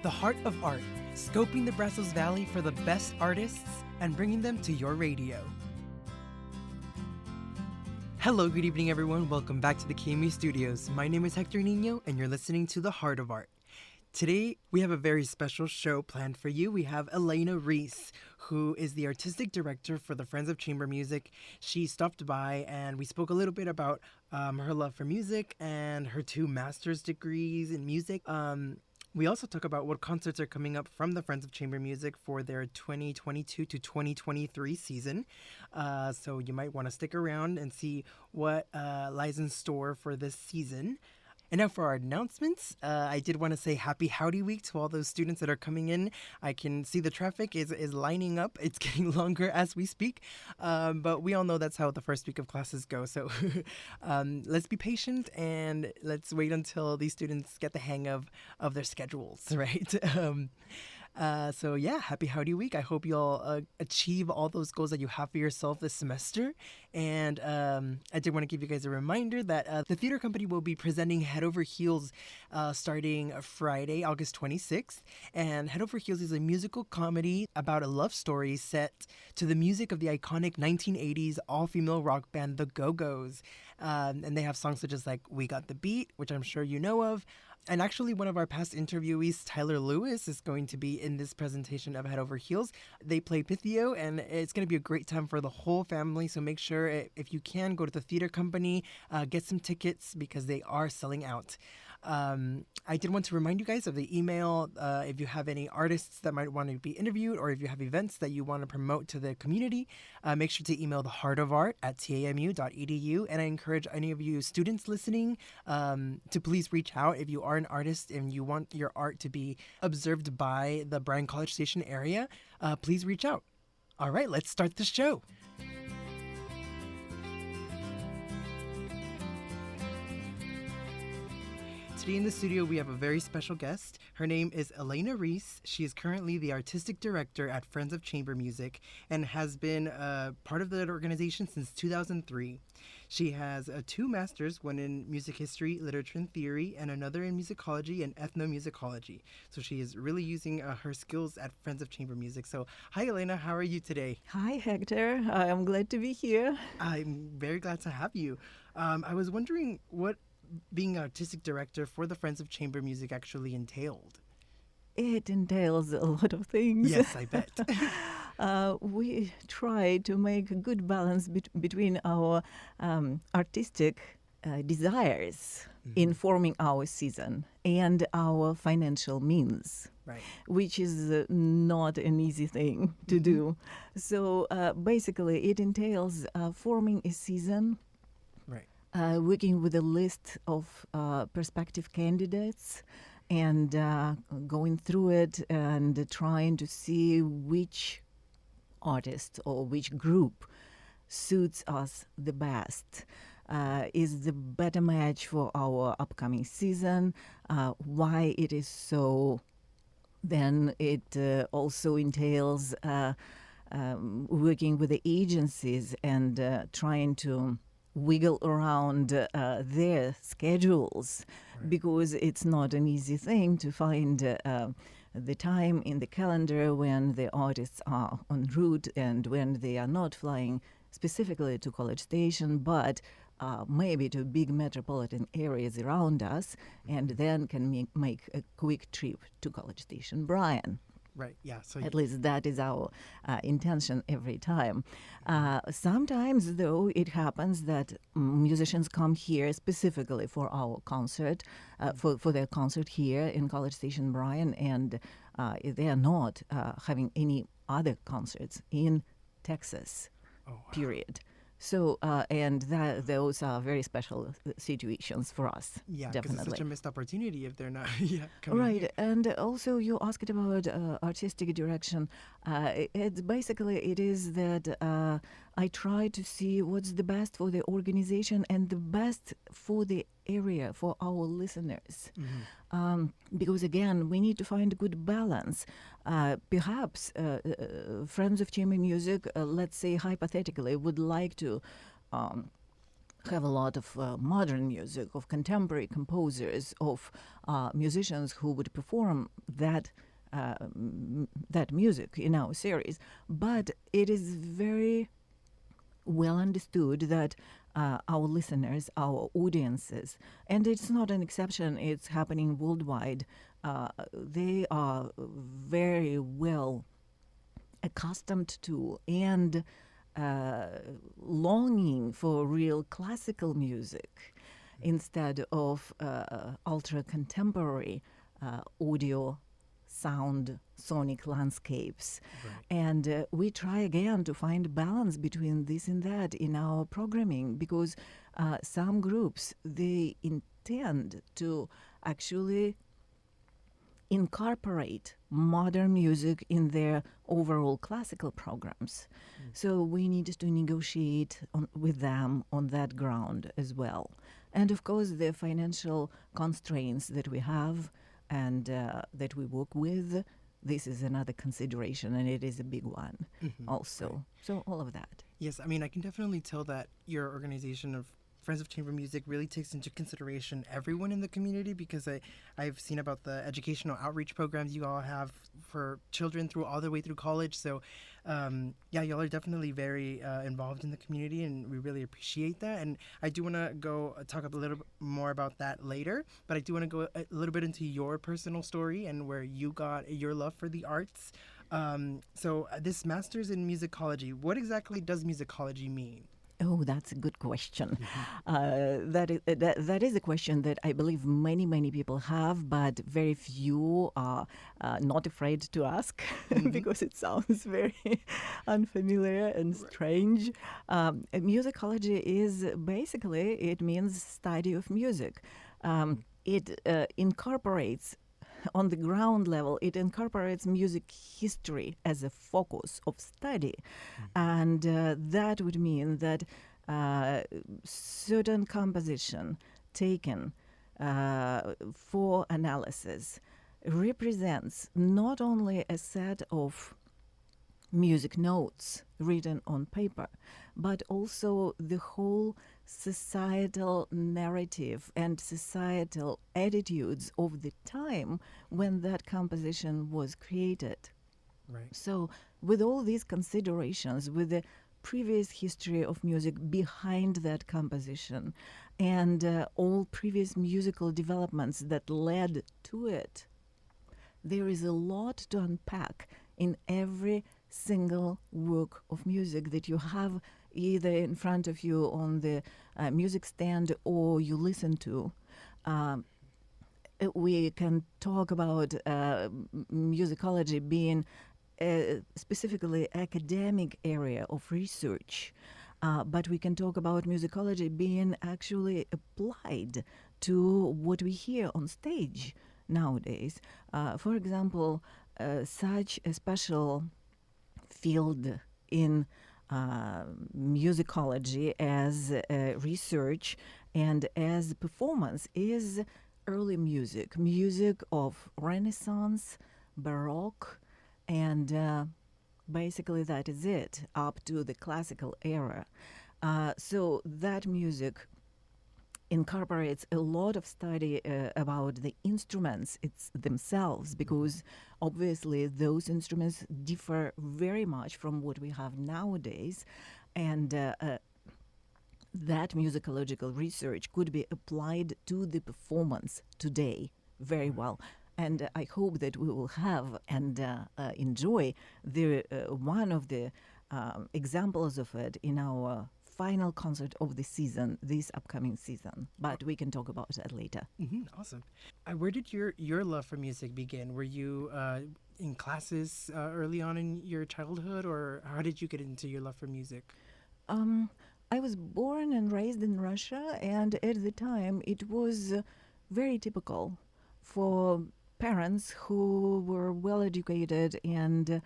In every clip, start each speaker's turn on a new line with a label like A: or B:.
A: The Heart of Art, scoping the Brazos Valley for the best artists and bringing them to your radio. Hello, good evening everyone. Welcome back to the KMU Studios. My name is Hector Nino and you're listening to The Heart of Art. Today, we have a very special show planned for you. We have Elena Reece, who is the artistic director for the Friends of Chamber Music. She stopped by and we spoke a little bit about her love for music and her 2 master's degrees in music. We also talk about what concerts are coming up from the Friends of Chamber Music for their 2022 to 2023 season. So you might want to stick around and see what lies in store for this season. And now for our announcements, I did want to say happy Howdy Week to all those students that are coming in. I can see the traffic is lining up. It's getting longer as we speak. But we all know that's how the first week of classes go. So let's be patient and let's wait until these students get the hang of their schedules, right? So yeah, happy Howdy Week. I hope you all achieve all those goals that you have for yourself this semester. And I did want to give you guys a reminder that the theater company will be presenting Head Over Heels starting Friday, August 26th. And Head Over Heels is a musical comedy about a love story set to the music of the iconic 1980s all-female rock band The Go-Go's. And they have songs such as like We Got the Beat, which I'm sure you know of. And actually, one of our past interviewees, Tyler Lewis, is going to be in this presentation of Head Over Heels. They play Pythio, and it's going to be a great time for the whole family. So make sure, if you can, go to the theater company, get some tickets because they are selling out. I did want to remind you guys of the email. If you have any artists that might want to be interviewed or if you have events that you want to promote to the community, make sure to email theheartofart@tamu.edu. And I encourage any of you students listening to please reach out if you are an artist and you want your art to be observed by the Bryan College Station area. Please reach out. All right, let's start the show. Today in the studio, we have a very special guest. Her name is Elena Reece. She is currently the artistic director at Friends of Chamber Music and has been part of that organization since 2003. She has 2 masters, one in music history, literature and theory, and another in musicology and ethnomusicology. So she is really using her skills at Friends of Chamber Music. So hi, Elena. How are you today?
B: Hi, Hector. I'm glad to be here.
A: I'm very glad to have you. I was wondering what being artistic director for the Friends of Chamber Music actually entailed.
B: It entails a lot of things.
A: Yes, I bet.
B: We try to make a good balance between our artistic desires in forming our season and our financial means,
A: Right.
B: which is not an easy thing to do. So basically, it entails forming a season,
A: Right.
B: working with a list of prospective candidates and going through it and trying to see which artist or which group suits us the best, is the better match for our upcoming season, why it is so. Then it also entails working with the agencies and trying to wiggle around their schedules,
A: Right.
B: because it's not an easy thing to find the time in the calendar when the artists are en route and when they are not flying specifically to College Station, but maybe to big metropolitan areas around us, and then can make a quick trip to College Station Bryan.
A: Right. Yeah. So
B: At least that is our intention every time. Sometimes, though, it happens that musicians come here specifically for our concert, for their concert here in College Station Bryan, and they are not having any other concerts in Texas, period. So, and those are very special situations for us,
A: yeah, because
B: definitely.
A: it's such a missed opportunity if they're not coming
B: Right,
A: here.
B: and also you asked about artistic direction. It's basically, it is that I try to see what's the best for the organization and the best for the area, for our listeners. Because again, we need to find a good balance. Perhaps Friends of Chamber Music, let's say hypothetically, would like to have a lot of modern music, of contemporary composers, of musicians who would perform that music in our series. But it is very well understood that our listeners, our audiences, and it's not an exception, it's happening worldwide, they are very well accustomed to and uh, longing for real classical music instead of ultra contemporary audio sound sonic landscapes.
A: Right.
B: And we try again to find balance between this and that in our programming, because some groups, they intend to actually incorporate modern music in their overall classical programs. So we need to negotiate with them on that ground as well. And of course, the financial constraints that we have and that we work with, this is another consideration, and it is a big one also.
A: Right.
B: So all of that.
A: Yes, I mean, I can definitely tell that your organization of Friends of Chamber Music really takes into consideration everyone in the community, because I've seen about the educational outreach programs you all have for children through all the way through college. So, yeah, y'all are definitely very involved in the community, and we really appreciate that. And I do want to go talk a little bit more about that later, but I do want to go a little bit into your personal story and where you got your love for the arts. So, this master's in musicology, what exactly does musicology mean?
B: Oh, that's a good question. That is a question that I believe many people have, but very few are not afraid to ask because it sounds very unfamiliar and strange. Musicology is basically, it means study of music. It incorporates on the ground level, it incorporates music history as a focus of study. And that would mean that certain composition taken for analysis represents not only a set of music notes written on paper, but also the whole societal narrative and societal attitudes of the time when that composition was created.
A: Right.
B: So, with all these considerations, with the previous history of music behind that composition, and all previous musical developments that led to it, there is a lot to unpack in every single work of music that you have either in front of you on the music stand or you listen to. We can talk about musicology being a specifically academic area of research, but we can talk about musicology being actually applied to what we hear on stage nowadays. For example, such a special field in musicology as research and as performance is early music, music of Renaissance, Baroque, and basically that is it, up to the classical era. So that music incorporates a lot of study about the instruments themselves, because obviously those instruments differ very much from what we have nowadays, and that musicological research could be applied to the performance today very well. And I hope that we will have and enjoy the one of the examples of it in our final concert of the season, this upcoming season. But we can talk about that later.
A: Awesome. Where did your love for music begin? Were you in classes early on in your childhood, or how did you get into your love for music?
B: I was born and raised in Russia, and at the time it was very typical for parents who were well educated and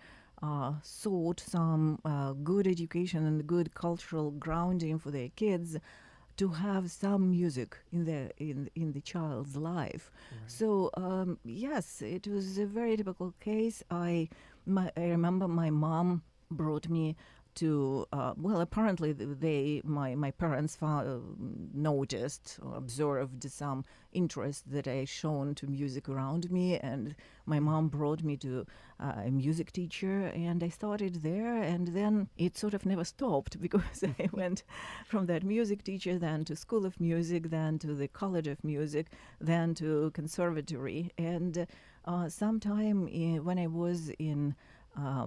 B: sought some good education and good cultural grounding for their kids to have some music in the child's life.
A: Right.
B: So yes, it was a very typical case. I remember my mom brought me to well, apparently my parents noticed or observed some interest that I shown to music around me, and my mom brought me to a music teacher, and I started there, and then it sort of never stopped because I went from that music teacher then to School of Music, then to the College of Music, then to conservatory, and sometime when I was in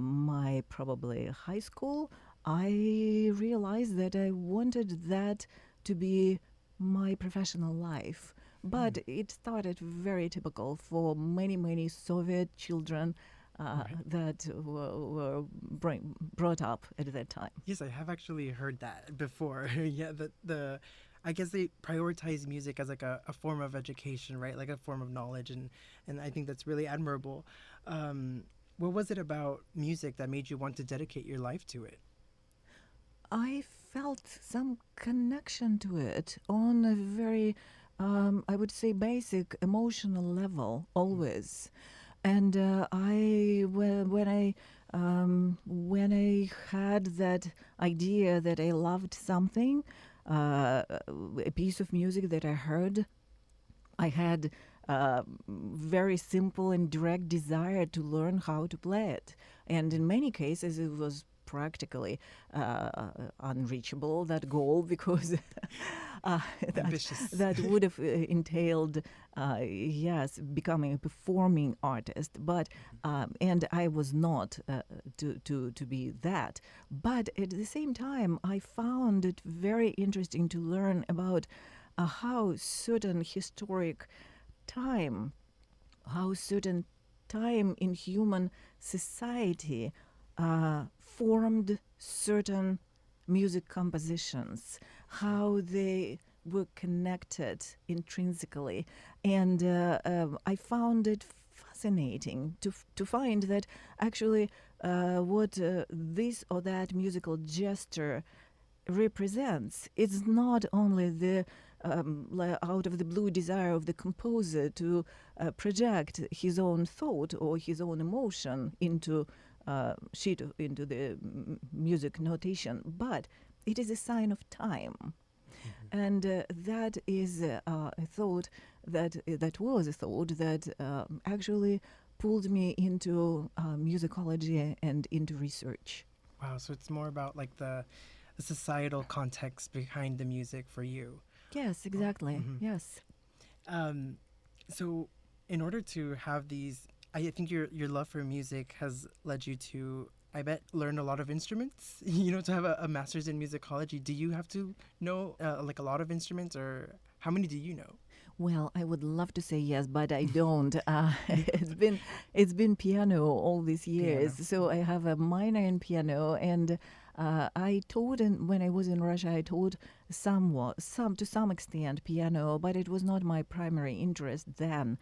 B: my probably high school, I realized that I wanted that to be my professional life. But it started very typical for many Soviet children that were brought up at that time.
A: Yes, I have actually heard that before. Yeah, I guess they prioritize music as like a form of education, right? Like a form of knowledge, and I think that's really admirable. What was it about music that made you want to dedicate your life to it?
B: I felt some connection to it on a very, I would say, basic emotional level always. And when I had that idea that I loved something, a piece of music that I heard, I had very simple and direct desire to learn how to play it. And in many cases, it was practically unreachable, that goal, because
A: Ambitious.
B: that would have entailed, yes, becoming a performing artist. But and I was not to be that. But at the same time, I found it very interesting to learn about how certain historic time, how certain time in human society formed certain music compositions, how they were connected intrinsically. And I found it fascinating to find that actually what this or that musical gesture represents, it's not only the out of the blue desire of the composer to project his own thought or his own emotion into into the music notation, but it is a sign of time. And that is a thought that was a thought that actually pulled me into musicology and into research.
A: Wow, so it's more about like the societal context behind the music for you.
B: Yes, exactly. Yes.
A: Um, so, in order to have these, I think your love for music has led you to, I bet, learn a lot of instruments. To have a master's in musicology. Do you have to know like a lot of instruments, or how many do you know?
B: Well, I would love to say yes, but I don't. It's been piano all these years,
A: Piano.
B: so I have a minor in piano, and I taught when I was in Russia. I taught to some extent piano, but it was not my primary interest then.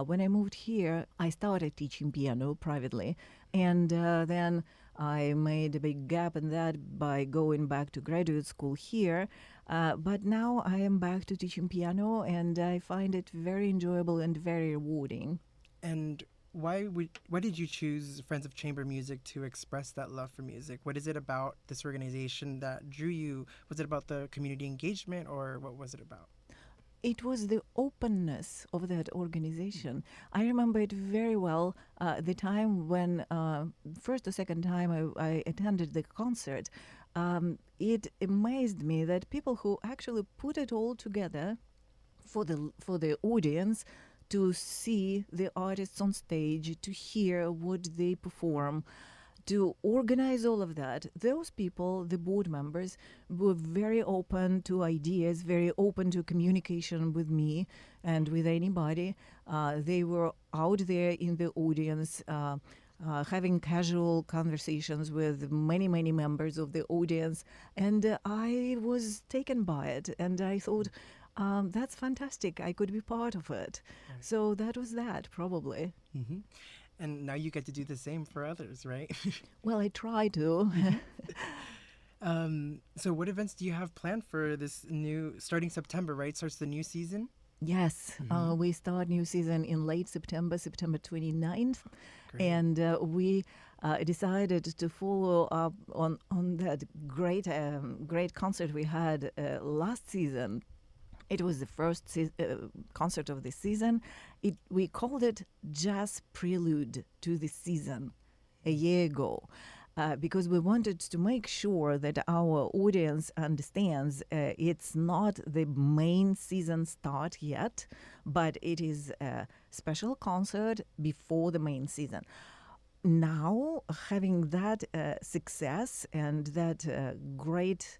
B: When I moved here, I started teaching piano privately, and then I made a big gap in that by going back to graduate school here. But now I am back to teaching piano, and I find it very enjoyable and very rewarding.
A: And why did you choose Friends of Chamber Music to express that love for music? What is it about this organization that drew you? Was it about the community engagement, or what was it about?
B: It was the openness of that organization. I remember it very well. The time when first or second time I attended the concert, it amazed me that people who actually put it all together for the audience to see the artists on stage, to hear what they perform, to organize all of that. Those people, the board members, were very open to ideas, very open to communication with me and with anybody. They were out there in the audience, having casual conversations with many members of the audience. And I was taken by it. And I thought, that's fantastic. I could be part of it.
A: Right.
B: So that was that, probably.
A: hmm And now you get to do the same for others, right?
B: Well, I try to.
A: So what events do you have planned for this starting September, right? Starts the new season?
B: Yes, we start new season in late September, September 29th.
A: Great.
B: And we decided to follow up on that great concert we had last season. It was the first concert of the season. We called it Jazz Prelude to the Season a year ago. Because we wanted to make sure that our audience understands it's not the main season start yet, but it is a special concert before the main season. Now, having that success and that great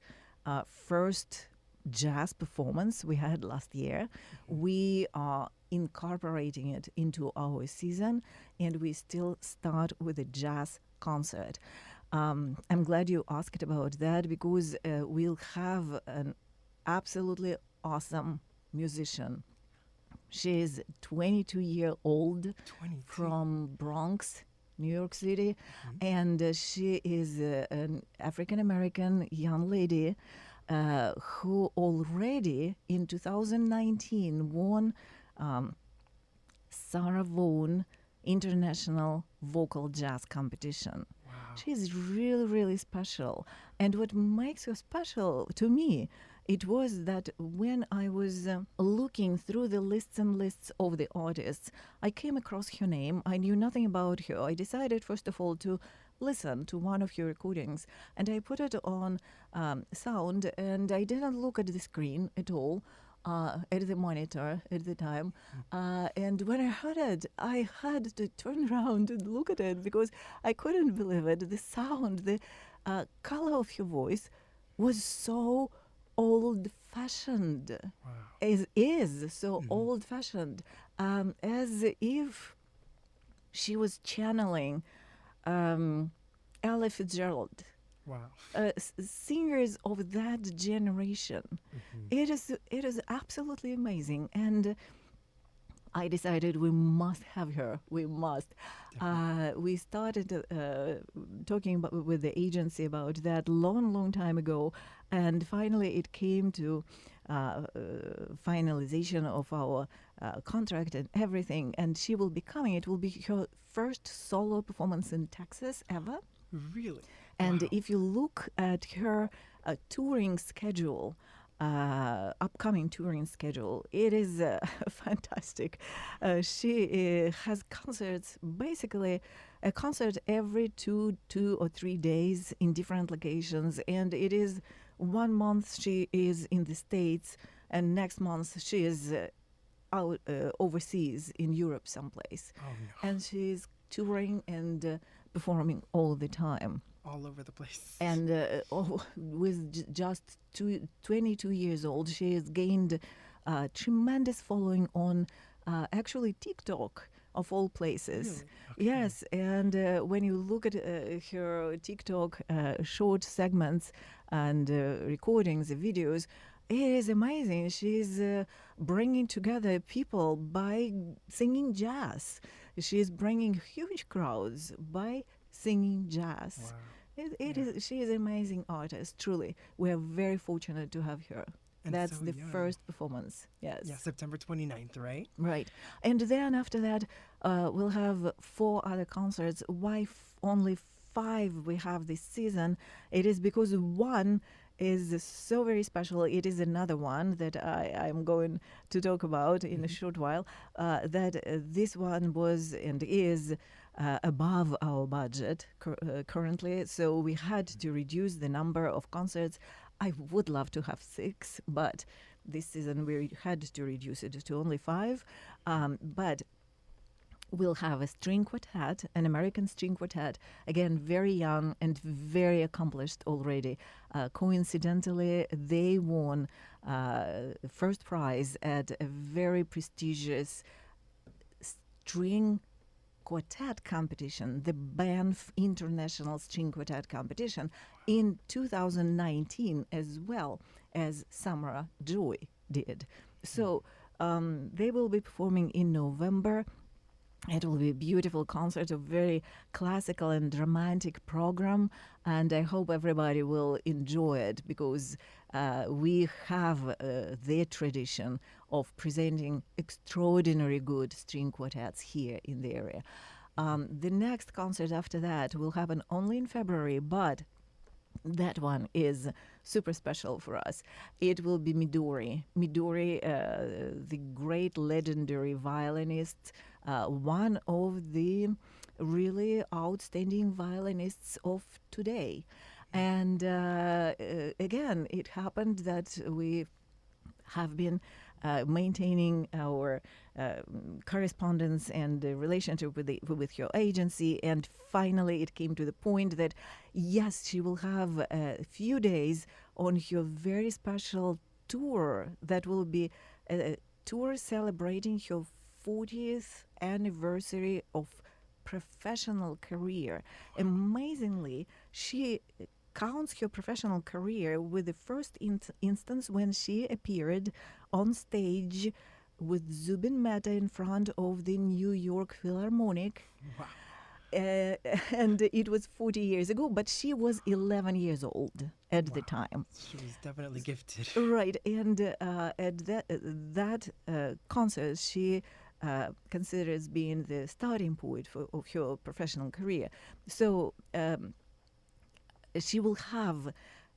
B: first jazz performance we had last year, we are incorporating it into our season, and we still start with a jazz concert. I'm glad you asked about that because we'll have an absolutely awesome musician. She is 22-year-old
A: 22.
B: from Bronx, New York City, and she is an African-American young lady who already in 2019 won Sarah Vaughan International Vocal Jazz Competition.
A: Wow.
B: She's really, really special. And what makes her special to me, it was that when I was looking through the lists and lists of the artists, I came across her name. I knew nothing about her. I decided, first of all, to listen to one of her recordings, and I put it on sound, and I didn't look at the screen at all. At the monitor at the time. And when I heard it, I had to turn around and look at it because I couldn't believe it. The sound, the color of her voice was so old-fashioned.
A: Wow.
B: Is so old-fashioned, as if she was channeling Ella Fitzgerald.
A: Wow.
B: Singers of that generation. It is absolutely amazing, and I decided we must have her. We must. We started talking with the agency about that long time ago, and finally it came to finalization of our contract and everything. And she will be coming. It will be her first solo performance in Texas ever.
A: Really?
B: And
A: Wow.
B: if you look at her touring schedule, upcoming touring schedule, it is fantastic. She has concerts, basically a concert every two or 3 days in different locations. And it is 1 month she is in the States, and next month she is out overseas in Europe someplace.
A: Oh, no.
B: And she is touring and performing all the time.
A: All over the place.
B: And with just 22 years old, she has gained a tremendous following on actually TikTok, of all places.
A: Really? Okay.
B: Yes, and when you look at her TikTok short segments and recordings, videos, it is amazing. She's bringing together people by singing jazz. She's bringing huge crowds by singing jazz.
A: Wow.
B: She is an amazing artist, truly. We are very fortunate to have her.
A: And
B: That's
A: so
B: the
A: young.
B: first performance, yes.
A: Yeah, September 29th, right?
B: Right. And then after that, we'll have 4 other concerts. Why only 5 we have this season? It is because one is so very special. It is another one that I'm going to talk about in a short while, that this one was and is above our budget currently. So we had to reduce the number of concerts. I would love to have 6, but this season we had to reduce it to only 5. But we'll have a string quartet, an American string quartet, again, very young and very accomplished already. Coincidentally, they won first prize at a very prestigious string quartet competition, the Banff International String Quartet Competition, in 2019, as well as Samara Joy did. So they will be performing in November. It will be a beautiful concert, a very classical and romantic program, and I hope everybody will enjoy it because we have the tradition of presenting extraordinary good string quartets here in the area. The next concert after that will happen only in February, but that one is super special for us. It will be Midori. Midori, the great legendary violinist, one of the really outstanding violinists of today. And again, it happened that we have been maintaining our correspondence and relationship with your agency, and finally it came to the point that yes, she will have a few days on your very special tour that will be a tour celebrating her 40th anniversary of professional career. Amazingly, she counts her professional career with the first instance when she appeared on stage with Zubin Mehta in front of the New York Philharmonic.
A: Wow.
B: And it was 40 years ago, but she was 11 years old at the time.
A: She was definitely gifted.
B: Right, and at that concert, she considers being the starting point of her professional career. So she will have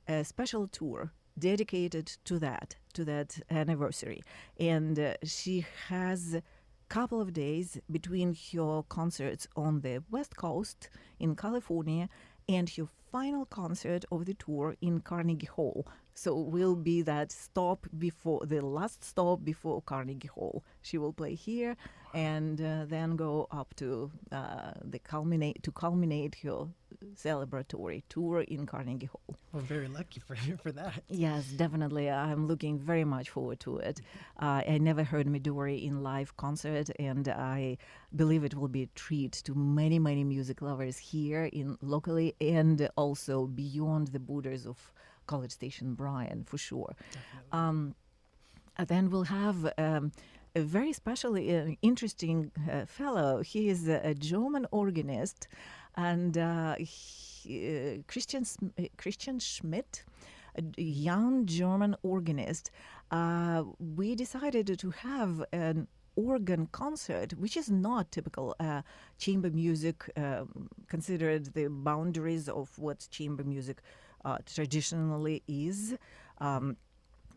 B: a special tour dedicated to that anniversary, and she has a couple of days between her concerts on the West Coast in California and her final concert of the tour in Carnegie Hall. So will be that stop before the last stop before Carnegie Hall. She will play here and then go up to culminate her celebratory tour in Carnegie Hall.
A: We're very lucky for that.
B: Yes, definitely. I'm looking very much forward to it. I never heard Midori in live concert, and I believe it will be a treat to many, many music lovers here in locally and also beyond the borders of College Station Bryan, for sure. And then we'll have a very special, interesting fellow. He is a German organist, and Christian Schmidt, a young German organist. We decided to have an organ concert, which is not typical chamber music, considered the boundaries of what chamber music traditionally is.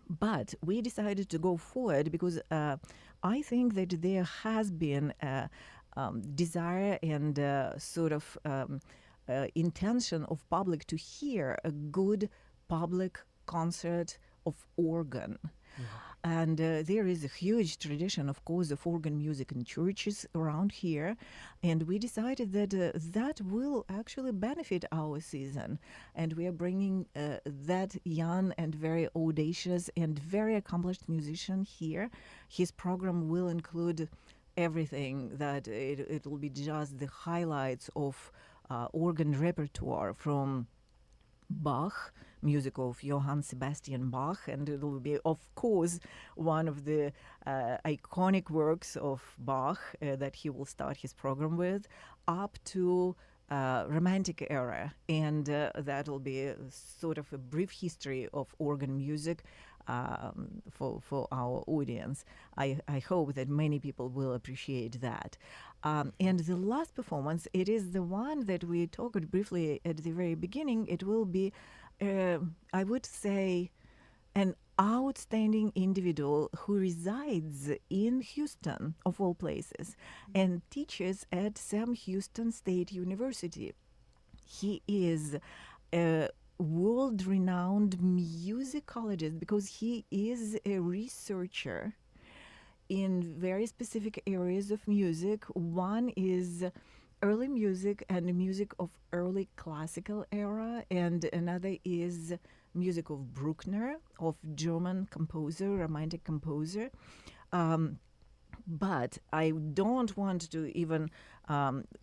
B: But we decided to go forward because I think that there has been a desire and sort of intention of public to hear a good public concert of organ.
A: Yeah.
B: And there is a huge tradition, of course, of organ music in churches around here. And we decided that that will actually benefit our season. And we are bringing that young and very audacious and very accomplished musician here. His program will include everything, that it will be just the highlights of organ repertoire from Bach, music of Johann Sebastian Bach, and it will be, of course, one of the iconic works of Bach that he will start his program with, up to Romantic era, and that will be sort of a brief history of organ music for our audience. I hope that many people will appreciate that. And the last performance, it is the one that we talked briefly at the very beginning. It will be, I would say, an outstanding individual who resides in Houston, of all places, and teaches at Sam Houston State University. He is a world-renowned musicologist because he is a researcher in very specific areas of music. One is early music and music of early classical era, and another is music of Bruckner, of German composer, romantic composer. But I don't want to even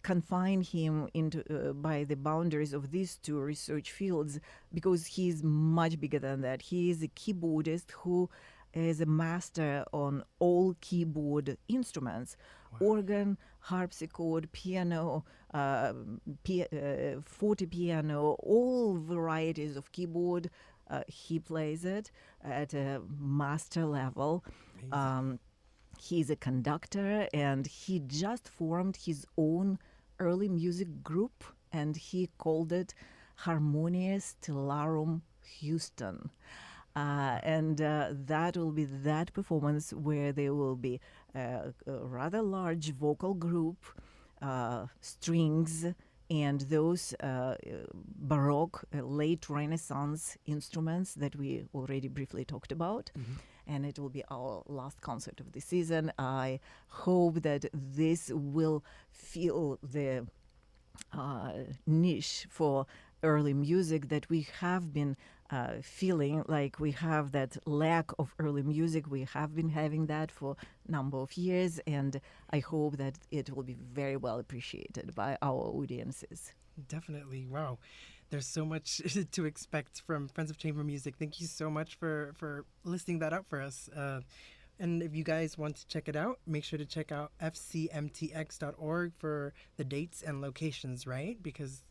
B: confine him into by the boundaries of these two research fields, because he's much bigger than that. He is a keyboardist who is a master on all keyboard instruments. Wow. Organ, harpsichord, piano, forte piano, all varieties of keyboard. He plays it at a master level. He's a conductor, and he just formed his own early music group, and he called it Harmonia Stellarum Houston. And that will be that performance where there will be a rather large vocal group, strings, and those Baroque, late Renaissance instruments that we already briefly talked about. And it will be our last concert of the season. I hope that this will fill the niche for early music that we have been feeling like we have that lack of early music. We have been having that for a number of years, and I hope that it will be very well appreciated by our audiences.
A: Definitely. Wow. There's so much to expect from Friends of Chamber Music. Thank you so much for listing that out for us. And if you guys want to check it out, make sure to check out fcmtx.org for the dates and locations, right? Because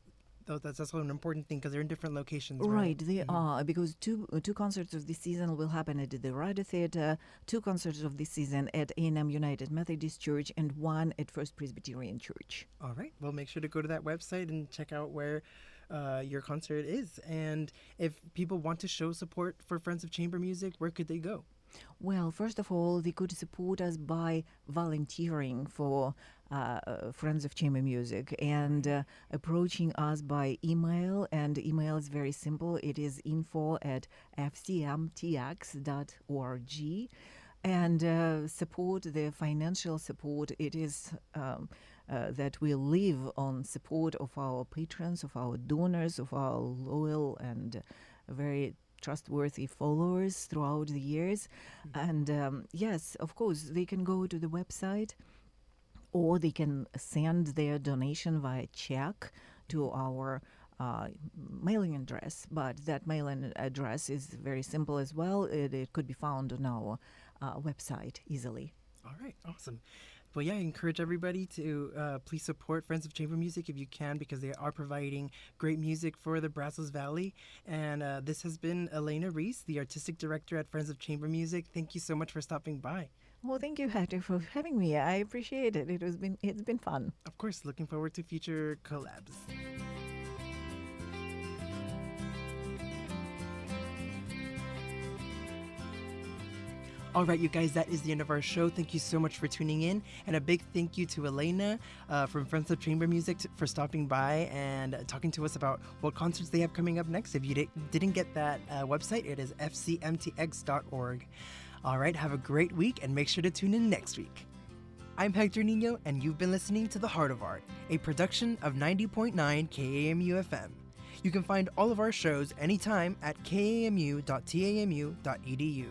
A: that's also an important thing because they're in different locations, right?
B: Right, they are, because two concerts of this season will happen at the Radio Theatre, 2 concerts of this season at A&M United Methodist Church, and 1 at First Presbyterian Church.
A: All right. Well, make sure to go to that website and check out where your concert is. And if people want to show support for Friends of Chamber Music, where could they go?
B: Well, first of all, they could support us by volunteering for Friends of Chamber Music and approaching us by email. And email is very simple. It is info@fcmtx.org. And support, the financial support, it is that we live on support of our patrons, of our donors, of our loyal and very trustworthy followers throughout the years. And yes, of course, they can go to the website, or they can send their donation via check to our mailing address. But that mailing address is very simple as well. It could be found on our website easily.
A: All right, awesome. Well, yeah, I encourage everybody to please support Friends of Chamber Music if you can, because they are providing great music for the Brazos Valley. And this has been Elena Reece, the Artistic Director at Friends of Chamber Music. Thank you so much for stopping by.
B: Well, thank you, Hector, for having me. I appreciate it. It's been fun.
A: Of course, looking forward to future collabs. All right, you guys, that is the end of our show. Thank you so much for tuning in. And a big thank you to Elena from Friends of Chamber Music for stopping by and talking to us about what concerts they have coming up next. If you didn't get that website, it is fcmtx.org. All right, have a great week and make sure to tune in next week. I'm Hector Nino, and you've been listening to The Heart of Art, a production of 90.9 KAMU FM. You can find all of our shows anytime at kamu.tamu.edu.